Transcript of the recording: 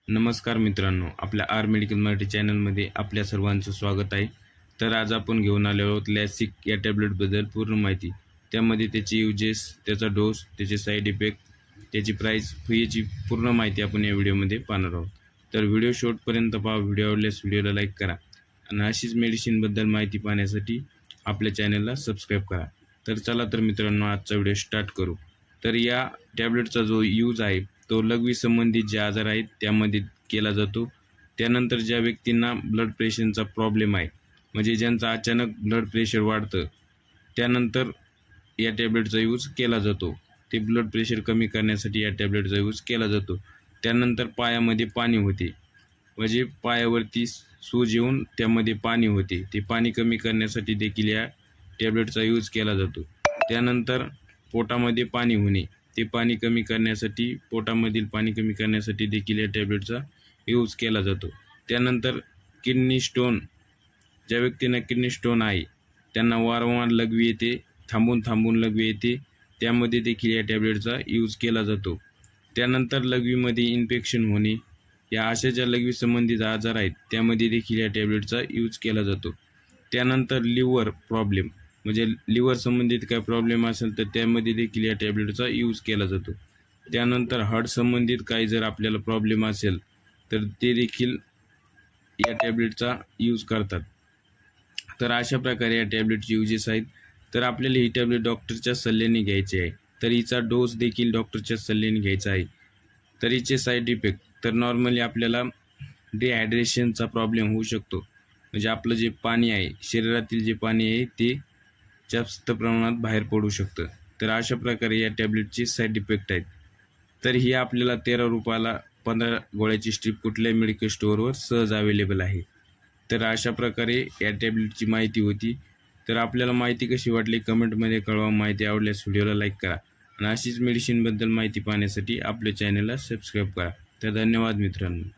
नमस्कार मित्रांनो, आपल्या आर मेडिकल मराठी चॅनलमध्ये आपल्या सर्वांचं स्वागत आहे। तर आज आपण घेऊन आलो आहोत लॅसिक या टॅबलेटबद्दल पूर्ण माहिती। त्यामध्ये त्याचे युजेस, त्याचा डोस, त्याचे साईड इफेक्ट, त्याची प्राइस, याची पूर्ण माहिती आपण या व्हिडिओमध्ये पाहणार आहोत। तर व्हिडिओ शेवटपर्यंत पहा। व्हिडिओ आवडल्यास व्हिडिओला लाईक करा आणि अशीच मेडिसिनबद्दल माहिती पाहण्यासाठी आपल्या चॅनलला सबस्क्राईब करा। तर चला तर मित्रांनो, आजचा व्हिडिओ स्टार्ट करू। तर या टॅबलेटचा जो यूज आहे तो लघवी संबंधित जे आजार आहेत त्यामध्ये केला जातो। त्यानंतर ज्या व्यक्तींना ब्लड प्रेशरचा प्रॉब्लेम आहे, म्हणजे ज्यांचा अचानक ब्लड प्रेशर वाढतं, त्यानंतर या टॅबलेटचा यूज केला जातो। ते ब्लड प्रेशर कमी करण्यासाठी या टॅबलेटचा यूज केला जातो। त्यानंतर पायामध्ये पाणी होते, म्हणजे पायावरती सूज येऊन त्यामध्ये पाणी होते, ते पाणी कमी करण्यासाठी देखील या टॅबलेटचा यूज केला जातो। त्यानंतर पोटामध्ये पाणी होणे, ते पाणी कमी करण्यासाठी, पोटामधील पाणी कमी करण्यासाठी देखील या टॅबलेटचा यूज केला जातो। त्यानंतर किडनी स्टोन, ज्या व्यक्तींना किडनी स्टोन आहे त्यांना वारंवार लघवी येते, थांबून लघवी येते, त्यामध्ये देखील या टॅबलेटचा यूज केला जातो। त्यानंतर लघवीमध्ये इन्फेक्शन होणे, या अशा ज्या लघवी संबंधित आजार आहेत त्यामध्ये देखील या टॅबलेटचा यूज केला जातो। त्यानंतर लिव्हर प्रॉब्लेम, म्हणजे लिव्हर संबंधित काय प्रॉब्लेम असेल तर त्यामध्ये देखील या टॅबलेटचा यूज केला जातो। त्यानंतर हार्ट संबंधित काही जर आपल्याला प्रॉब्लेम असेल तर ते देखील या टॅबलेटचा यूज करतात। तर अशा प्रकारे या टॅबलेटचे यूजेस आहेत। तर आपल्याला ही टॅबलेट डॉक्टरच्या सल्ल्याने घ्यायची आहे, तर हिचा डोस देखील डॉक्टरच्या सल्ल्याने घ्यायचा आहे। तर हिचे साईड इफेक्ट, तर नॉर्मली आपल्याला डिहायड्रेशनचा प्रॉब्लेम होऊ शकतो, म्हणजे आपलं जे पाणी आहे, शरीरातील जे पाणी आहे ते जास्त प्रमाणात बाहेर पडू शकतं। तर अशा प्रकारे या टॅबलेटचे साईड इफेक्ट आहेत। तर ही आपल्याला 13 रुपयाला 15 गोळ्याची स्ट्रीप कुठल्याही मेडिकल स्टोअरवर सहज अवेलेबल आहे। तर अशा प्रकारे या टॅबलेटची माहिती होती। तर आपल्याला माहिती कशी वाटली कमेंटमध्ये कळवा। माहिती आवडल्यास व्हिडिओला लाईक करा आणि अशीच मेडिसिनबद्दल माहिती पाहण्यासाठी आपल्या चॅनलला सबस्क्राईब करा। तर धन्यवाद मित्रांनो।